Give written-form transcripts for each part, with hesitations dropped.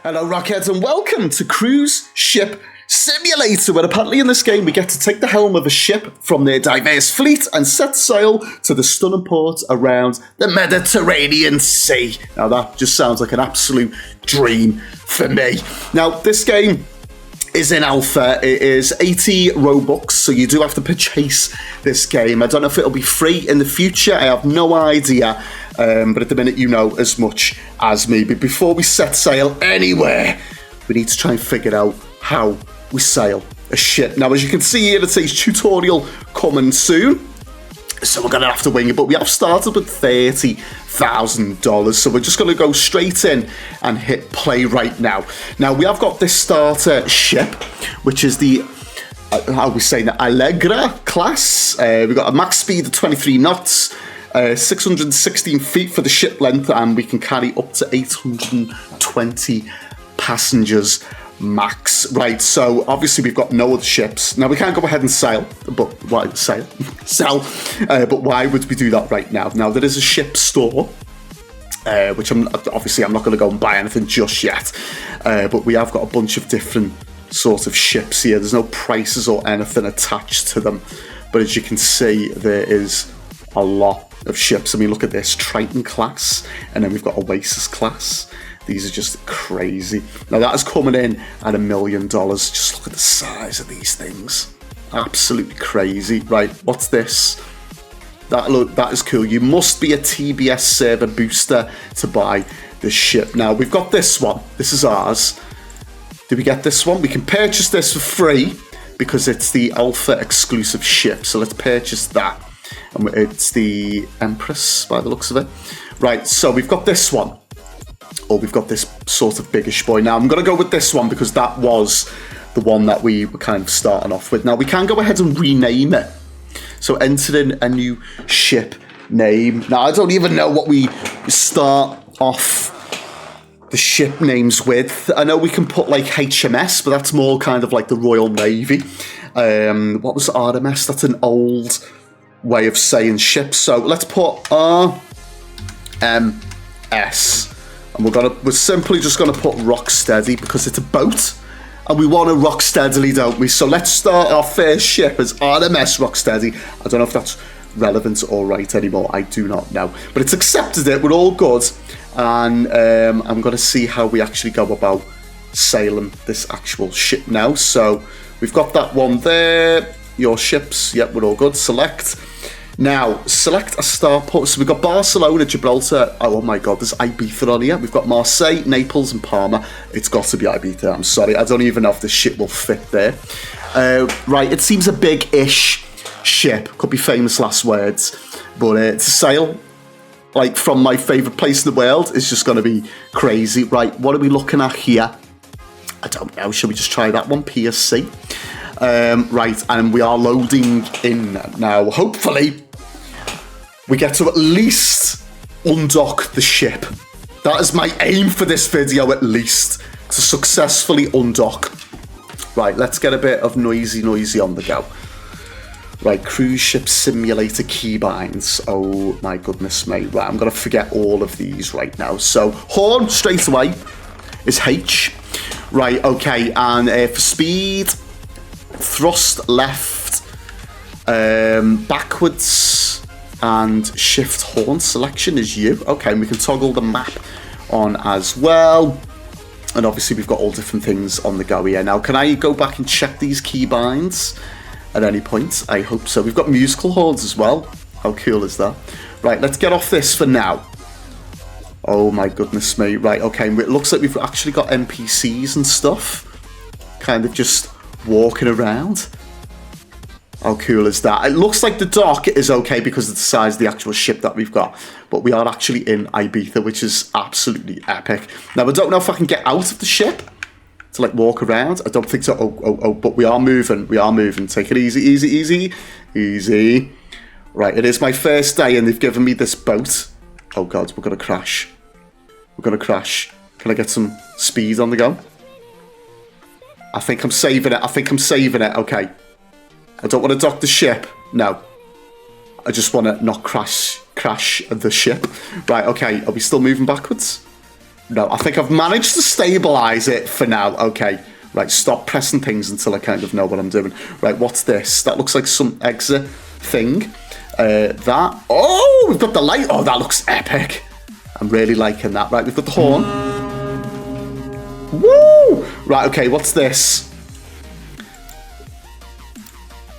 Hello RockHeads and welcome to Cruise Ship Simulator, where apparently in this game we get to take the helm of a ship from their diverse fleet and set sail to the stunning ports around the Mediterranean Sea. Now that just sounds like an absolute dream for me. Now this game is in alpha. It is 80 Robux, so you do have to purchase this game. I don't know if it'll be free in the future, I have no idea. But at the minute you know as much as me. But before we set sail anywhere, we need to try and figure out how we sail a ship. Now as you can see here, it says tutorial coming soon, so we're going to have to wing it. But we have started with $30,000, so we're just going to go straight in and hit play right now. Now we have got this starter ship, which is the how we say the Allegra class. We've got a max speed of 23 knots. 616 feet for the ship length, and we can carry up to 820 passengers max. Right, so obviously we've got no other ships. Now we can't go ahead and sail, but why sail? But why would we do that right now? Now there is a ship store, which I'm not going to go and buy anything just yet. But we have got a bunch of different sort of ships here. There's no prices or anything attached to them, but as you can see, there is a lot of ships. I mean, look at this Triton class, and then we've got Oasis class. These are just crazy. Now that is coming in at $1 million. Just look at the size of these things, absolutely crazy. Right, what's this? That is cool. You must be a TBS server booster to buy this ship. Now we've got this one. This is ours. Did we get this one? We can purchase this for free because it's the alpha exclusive ship. So let's purchase that. And it's the Empress by the looks of it. Right, so we've got this one. Or we've got this sort of biggish boy. Now I'm going to go with this one because that was the one that we were kind of starting off with. Now we can go ahead and rename it. So enter in a new ship name. Now I don't even know what we start off the ship names with. I know we can put like HMS, but that's more kind of like the Royal Navy. What was RMS? That's an old way of saying ships. So let's put RMS. And we're simply just gonna put rock steady because it's a boat and we want to rock steadily, don't we? So let's start our first ship as RMS rock steady. I don't know if that's relevant or right anymore, I do not know, but it's accepted it, we're all good. And I'm gonna see how we actually go about sailing this actual ship now. So we've got that one there. Your ships, yep, we're all good. Select. Now, select a star port. So we've got Barcelona, Gibraltar. Oh my god, there's Ibiza on here. We've got Marseille, Naples, and Palma. It's got to be Ibiza. I'm sorry, I don't even know if this ship will fit there. Right, it seems a big-ish ship. Could be famous last words. But to sail, like, from my favourite place in the world is just going to be crazy. Right, what are we looking at here? I don't know. Shall we just try that one? PSC. Right, and we are loading in now. Hopefully, we get to at least undock the ship. That is my aim for this video, at least, to successfully undock. Right, let's get a bit of noisy on the go. Right, Cruise Ship Simulator keybinds. Oh my goodness me. Right, I'm going to forget all of these right now. So, horn straight away is H. Right, okay, and for speed, thrust left, backwards, and shift horn selection is U. Okay, and we can toggle the map on as well. And obviously we've got all different things on the go here. Now, can I go back and check these keybinds at any point? I hope so. We've got musical horns as well. How cool is that? Right, let's get off this for now. Oh my goodness me. Right, okay, it looks like we've actually got NPCs and stuff. Kind of just walking around. How cool is that? It looks like the dock is okay because of the size of the actual ship that we've got, but we are actually in Ibiza, which is absolutely epic. Now I don't know if I can get out of the ship to like walk around. I don't think so. Oh, but we are moving. Take it easy. Right, it is my first day and they've given me this boat. Oh god, we're gonna crash. Can I get some speed on the go? I think I'm saving it. Okay. I don't want to dock the ship. No. I just want to not crash the ship. Right, okay. Are we still moving backwards? No, I think I've managed to stabilize it for now. Okay, right, stop pressing things until I kind of know what I'm doing. Right, what's this? That looks like some exit thing. That. Oh, we've got the light. Oh, that looks epic. I'm really liking that. Right, we've got the horn. Woo! Right, okay, what's this?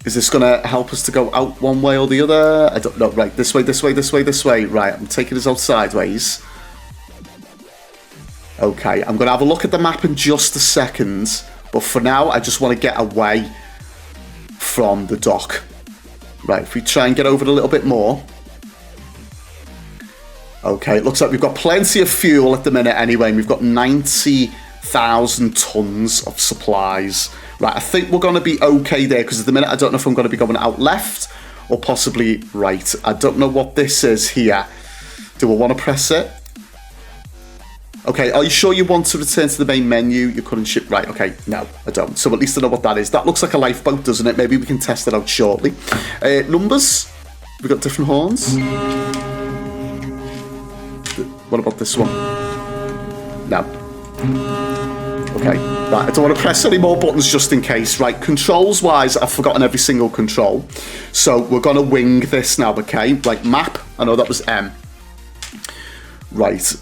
Is this going to help us to go out one way or the other? I don't know. Right, this way, this way, this way, this way. Right, I'm taking us out sideways. Okay, I'm going to have a look at the map in just a second. But for now, I just want to get away from the dock. Right, if we try and get over it a little bit more. Okay, it looks like we've got plenty of fuel at the minute anyway. And we've got 90,000 tons of supplies. Right, I think we're going to be okay there. Because at the minute, I don't know if I'm going to be going out left or possibly right. I don't know what this is here. Do I want to press it? Okay, are you sure you want to return to the main menu? You couldn't ship... Right, okay, no, I don't. So at least I know what that is. That looks like a lifeboat, doesn't it? Maybe we can test it out shortly. Numbers? We've got different horns. What about this one? No. Okay, right, I don't want to press any more buttons just in case. Right, controls-wise, I've forgotten every single control. So we're going to wing this now, okay? Like map, I know that was M. Right.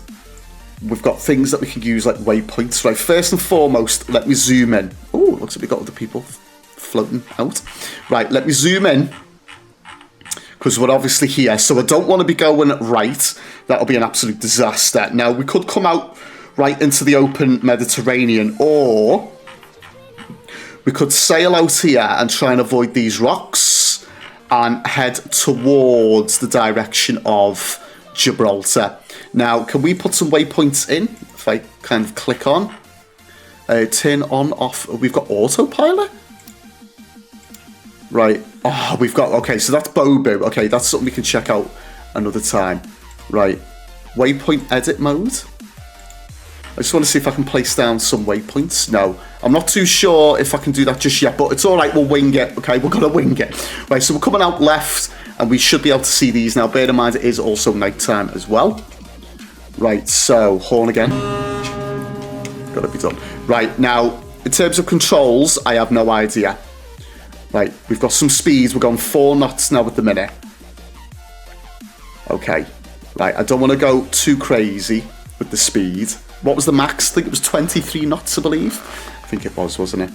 We've got things that we can use like waypoints. Right, first and foremost, let me zoom in. Oh, looks like we've got other people floating out. Right, let me zoom in. Because we're obviously here. So I don't want to be going right. That'll be an absolute disaster. Now, we could come out right into the open Mediterranean. Or we could sail out here and try and avoid these rocks. And head towards the direction of Gibraltar. Now, can we put some waypoints in? If I kind of click on. Turn on, off. We've got autopilot? Right. Oh, we've got... Okay, so that's Bobo. Okay, that's something we can check out another time. Right. Waypoint edit mode. I just want to see if I can place down some waypoints. No. I'm not too sure if I can do that just yet, but it's all right. We'll wing it. Okay, we're going to wing it. Right, so we're coming out left, and we should be able to see these now. Bear in mind, it is also nighttime as well. Right, so, horn again. Gotta be done. Right, now, in terms of controls, I have no idea. Right, we've got some speeds. We're going 4 knots now at the minute. Okay. Right, I don't want to go too crazy with the speed. What was the max? I think it was 23 knots, I believe. I think it was, wasn't it?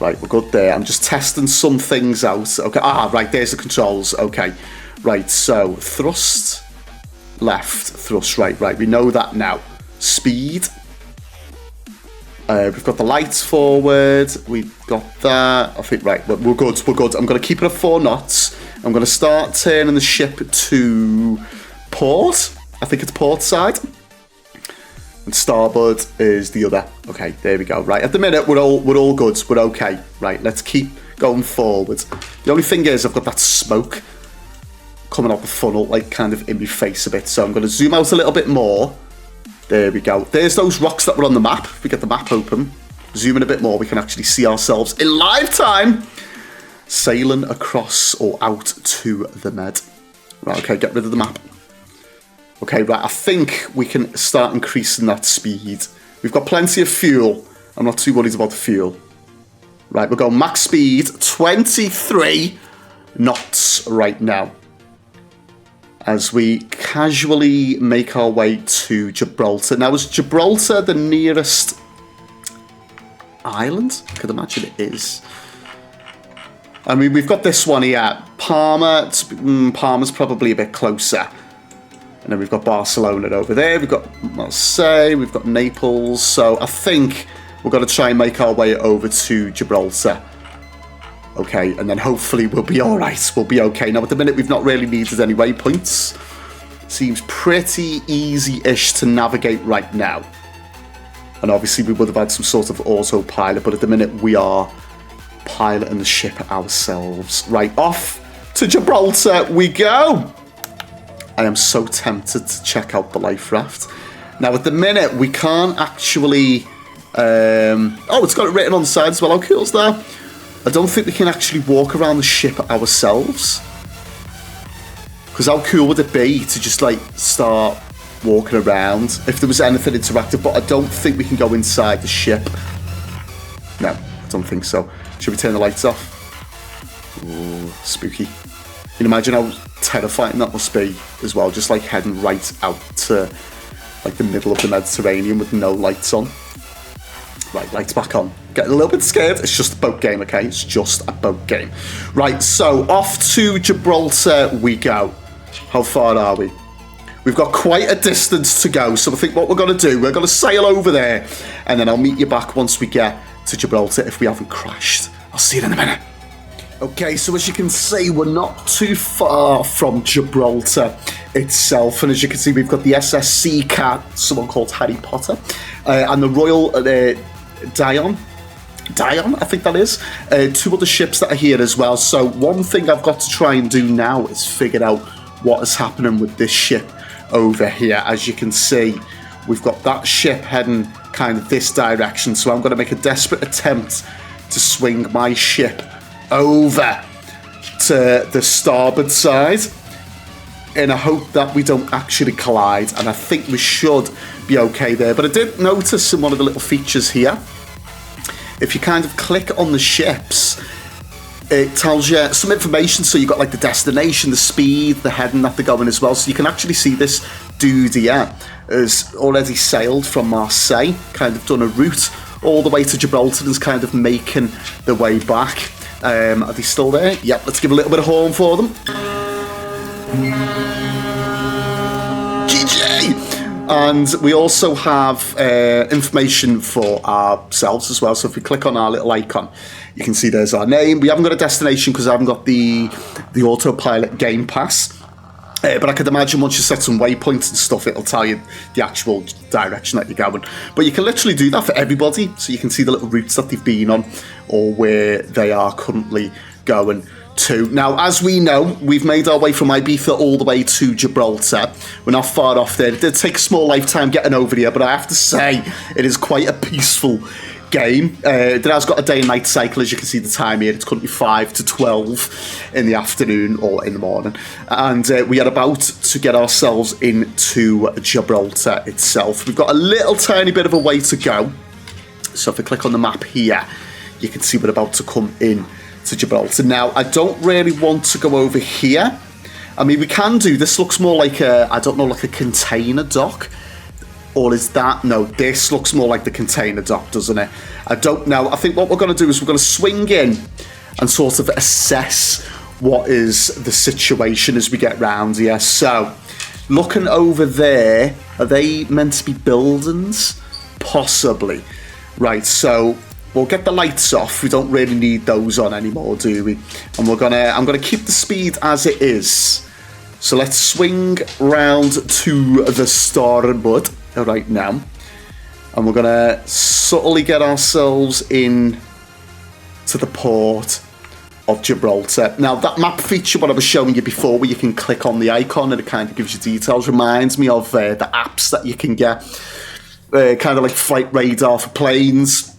Right, we're good there. I'm just testing some things out. Okay, right, there's the controls. Okay. Right, so, thrust... Left, thrust, right, we know that now. Speed. We've got the lights forward. We've got that. I think, right, we're good, we're good. I'm going to keep it at 4 knots. I'm going to start turning the ship to port. I think it's port side. And starboard is the other. Okay, there we go. Right, at the minute, we're all good. We're okay. Right, let's keep going forward. The only thing is, I've got that smoke coming out the funnel, like kind of in my face a bit. So I'm going to zoom out a little bit more. There we go. There's those rocks that were on the map. If we get the map open, zoom in a bit more, we can actually see ourselves in live time sailing across or out to the Med. Right, okay, get rid of the map. Okay, right, I think we can start increasing that speed. We've got plenty of fuel. I'm not too worried about the fuel. Right, we're going max speed, 23 knots right now. As we casually make our way to Gibraltar. Now, is Gibraltar the nearest island? I could imagine it is. I mean, we've got this one here. Palma's probably a bit closer. And then we've got Barcelona over there. We've got Marseille. We've got Naples. So I think we're going to try and make our way over to Gibraltar. Okay, and then hopefully we'll be all right. We'll be okay. Now, at the minute, we've not really needed any waypoints. Seems pretty easy-ish to navigate right now. And obviously, we would have had some sort of autopilot, but at the minute, we are piloting the ship ourselves. Right, off to Gibraltar we go. I am so tempted to check out the life raft. Now, at the minute, we can't actually... oh, it's got it written on the side as well. How cool's that? I don't think we can actually walk around the ship ourselves. Because how cool would it be to just, like, start walking around if there was anything interactive, but I don't think we can go inside the ship. No, I don't think so. Should we turn the lights off? Ooh, spooky. Can you imagine how terrifying that must be as well, just like heading right out to like the middle of the Mediterranean with no lights on. Right, lights back on. Getting a little bit scared. It's just a boat game, okay? It's just a boat game. Right, so off to Gibraltar we go. How far are we? We've got quite a distance to go, so I think what we're going to do, we're going to sail over there, and then I'll meet you back once we get to Gibraltar if we haven't crashed. I'll see you in a minute. Okay, so as you can see, we're not too far from Gibraltar itself, and as you can see, we've got the SS Cat, someone called Harry Potter, and the Royal Dion, I think that is. Two other ships that are here as well. So one thing I've got to try and do now is figure out what is happening with this ship over here. As you can see, we've got that ship heading kind of this direction. So I'm going to make a desperate attempt to swing my ship over to the starboard side in a hope that we don't actually collide. And I think we should be okay there. But I did notice in one of the little features here, if you kind of click on the ships, it tells you some information. So you've got like the destination, the speed, the heading that they're going as well. So you can actually see this dude here has already sailed from Marseille, kind of done a route all the way to Gibraltar and is kind of making the way back. Are they still there? Yep, let's give a little bit of horn for them. GG! And we also have information for ourselves as well. So if we click on our little icon, you can see there's our name. We haven't got a destination because I haven't got the autopilot game pass. But I could imagine once you set some waypoints and stuff, it'll tell you the actual direction that you're going. But you can literally do that for everybody. So you can see the little routes that they've been on or where they are currently going to. Now, as we know, we've made our way from Ibiza all the way to Gibraltar. We're not far off there. It did take a small lifetime getting over here, but I have to say it is quite a peaceful game. It has got a day and night cycle. As you can see the time here, it's currently 5 to 12 in the afternoon or in the morning, and we are about to get ourselves into Gibraltar itself. We've got a little tiny bit of a way to go, so if I click on the map here, you can see we're about to come in to Gibraltar. Now, I don't really want to go over here. I mean, we can do this. Looks more like a, I don't know, like a container dock. Or is that? No, this looks more like the container dock, doesn't it? I don't know. I think what we're going to do is we're going to swing in and sort of assess what is the situation as we get round here. So, looking over there, are they meant to be buildings? Possibly. Right, so we'll get the lights off. We don't really need those on anymore, do we? And I'm gonna keep the speed as it is. So let's swing round to the starboard right now, and we're gonna subtly get ourselves in to the port of Gibraltar. Now, that map feature, what I was showing you before, where you can click on the icon and it kind of gives you details, reminds me of the apps that you can get, kind of like Flight Radar for planes.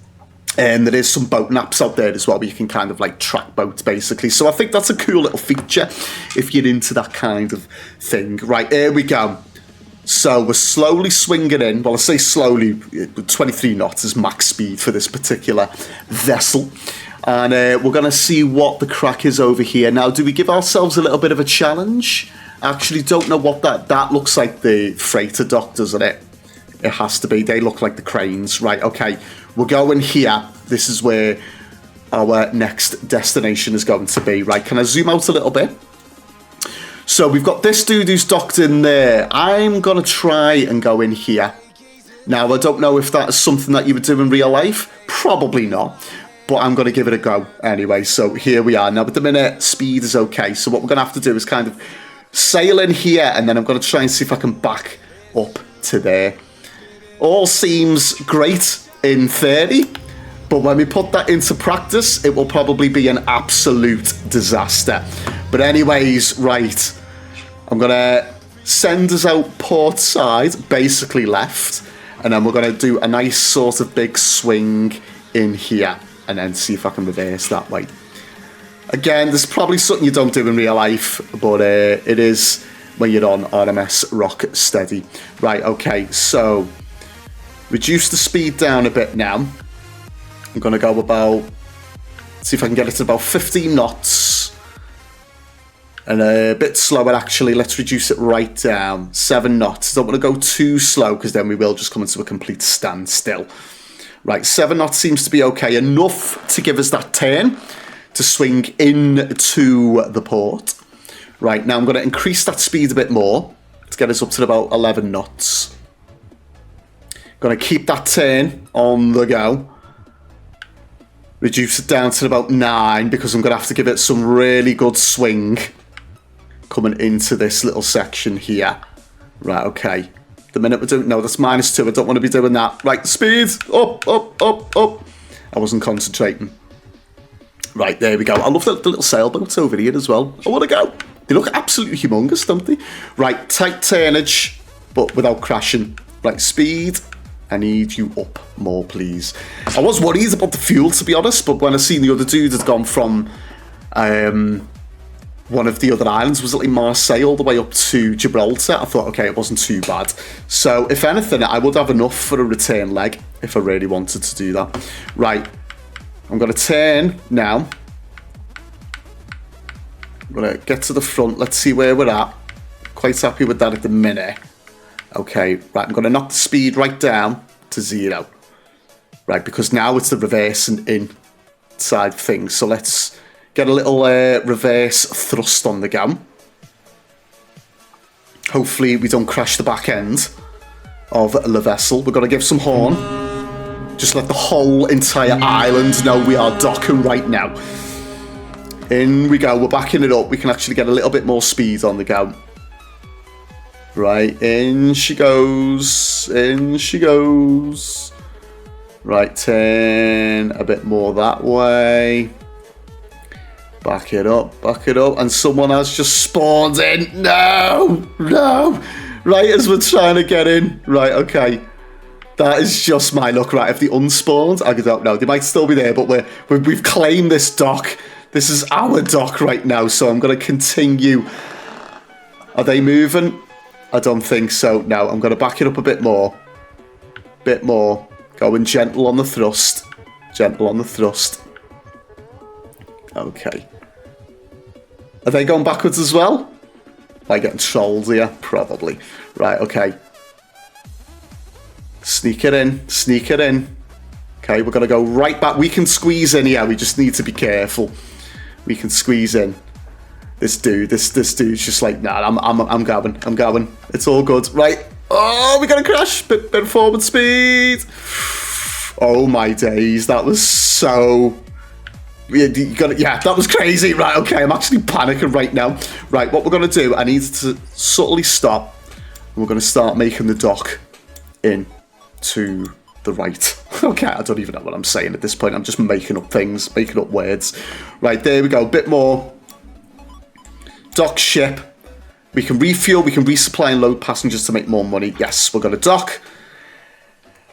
And there is some boat apps out there as well where you can kind of like track boats basically. So I think that's a cool little feature if you're into that kind of thing. Right, here we go. So we're slowly swinging in. Well, I say slowly, 23 knots is max speed for this particular vessel. And we're going to see what the crack is over here. Now, do we give ourselves a little bit of a challenge? I actually don't know what that looks like. The freighter dock, doesn't it? It has to be. They look like the cranes. Right, okay. We're going here. This is where our next destination is going to be. Right, can I zoom out a little bit? So we've got this dude who's docked in there. I'm going to try and go in here. Now, I don't know if that is something that you would do in real life. Probably not. But I'm going to give it a go anyway. So here we are. Now, at the minute, speed is okay. So what we're going to have to do is kind of sail in here. And then I'm going to try and see if I can back up to there. All seems great in theory, but when we put that into practice, it will probably be an absolute disaster. But anyways, right, I'm going to send us out port side, basically left, and then we're going to do a nice sort of big swing in here, and then see if I can reverse that way. Again, there's probably something you don't do in real life, but it is when you're on RMS Rocksteady. Right, okay, so reduce the speed down a bit now. I'm going to go about, see if I can get it to about 15 knots. And a bit slower, actually. Let's reduce it right down. 7 knots. Don't want to go too slow, because then we will just come into a complete standstill. Right, 7 knots seems to be okay. Enough to give us that turn to swing into the port. Right, now I'm going to increase that speed a bit more to get us up to about 11 knots. Going to keep that turn on the go. Reduce it down to about 9, because I'm going to have to give it some really good swing coming into this little section here. Right, okay. The minute we're doing... No, that's -2. I don't want to be doing that. Right, speed. Up, up, up, up. I wasn't concentrating. Right, there we go. I love the little sailboats over here as well. I want to go. They look absolutely humongous, don't they? Right, tight turnage, but without crashing. Right, speed. I need you up more, please. I was worried about the fuel, to be honest, but when I seen the other dude had gone from one of the other islands, was it like Marseille, all the way up to Gibraltar, I thought, okay, it wasn't too bad. So, if anything, I would have enough for a return leg if I really wanted to do that. Right, I'm going to turn now. I'm going to get to the front. Let's see where we're at. Quite happy with that at the minute. Okay, right, I'm going to knock the speed right down to 0. Right, because now it's the reversing in side of things. So let's get a little reverse thrust on the go. Hopefully we don't crash the back end of the vessel. We're going to give some horn. Just let the whole entire island know we are docking right now. In we go, we're backing it up. We can actually get a little bit more speed on the go. Right, in she goes, in she goes. Right, turn a bit more that way. Back it up, and someone has just spawned in. No, no. Right, as we're trying to get in. Right, okay. That is just my luck. Right, if they unspawned, I don't know. They might still be there, but we've claimed this dock. This is our dock right now, so I'm going to continue. Are they moving? I don't think so. No, I'm going to back it up a bit more. Bit more. Going gentle on the thrust. Gentle on the thrust. Okay. Are they going backwards as well? Am I getting trolled here? Probably. Right, okay. Sneak it in. Sneak it in. Okay, we're going to go right back. We can squeeze in here. We just need to be careful. We can squeeze in. This dude's just like, nah, I'm going. It's all good. Right. Oh, we're going to crash. Bit of forward speed. Oh, my days. That was so... Yeah, that was crazy. Right, okay, I'm actually panicking right now. Right, what we're going to do, I need to subtly stop. And we're going to start making the dock in to the right. Okay, I don't even know what I'm saying at this point. I'm just making up things, making up words. Right, there we go. A bit more. Dock ship. We can refuel, we can resupply and load passengers to make more money. Yes, we're going to dock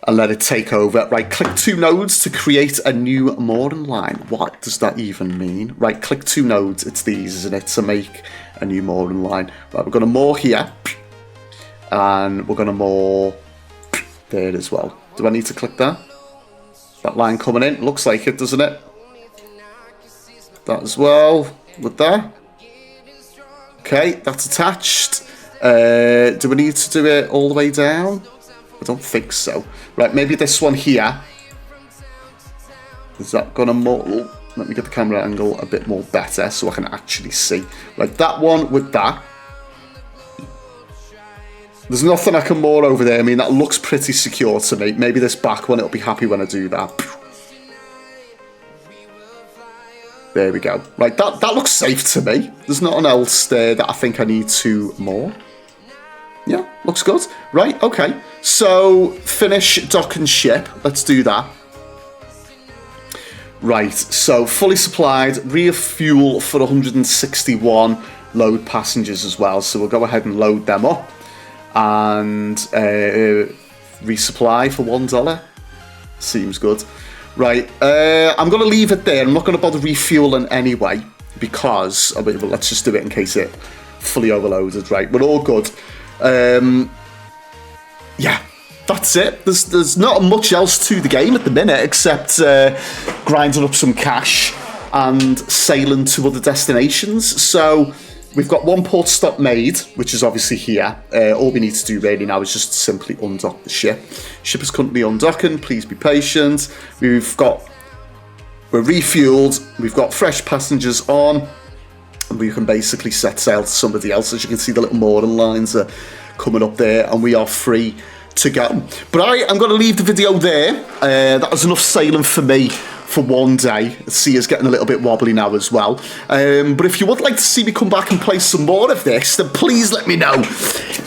and let it take over. Right, click 2 nodes to create a new mooring line. What does that even mean? Right, click 2 nodes. It's these, isn't it, to make a new mooring line. Right, we're going to moor here. And we're going to moor there as well. Do I need to click that? That line coming in. Looks like it, doesn't it? That as well. With that. Okay, that's attached. Do we need to do it all the way down? I don't think so. Right, maybe this one here. Is that gonna more? Let me get the camera angle a bit more better so I can actually see. Like that one with that. There's nothing I can moor over there. I mean, that looks pretty secure to me. Maybe this back one, it'll be happy when I do that. There we go. Right, that looks safe to me. There's nothing else there that I think I need to moor. Yeah, looks good. Right, okay. So, finish dock and ship. Let's do that. Right, so fully supplied, refuel for 161, load passengers as well. So we'll go ahead and load them up. And resupply for $1. Seems good. Right, I'm going to leave it there. I'm not going to bother refueling anyway, because, well, let's just do it in case it fully overloaded, right? We're all good. Yeah, that's it. There's not much else to the game at the minute except grinding up some cash and sailing to other destinations. So we've got one port stop made, which is obviously here. All we need to do really now is just simply undock the ship. Ship is currently undocking. Please be patient. We're refueled. We've got fresh passengers on. And we can basically set sail to somebody else. As you can see, the little mooring lines are coming up there, and we are free to go. But I'm going to leave the video there. That was enough sailing for me for one day. The sea is getting a little bit wobbly now as well. But if you would like to see me come back and play some more of this, then please let me know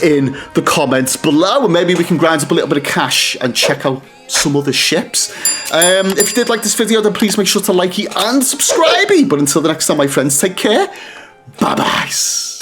in the comments below, and maybe we can grind up a little bit of cash and check out some other ships. If you did like this video, then please make sure to like it and subscribe. But until the next time, my friends, take care. Bye-bye.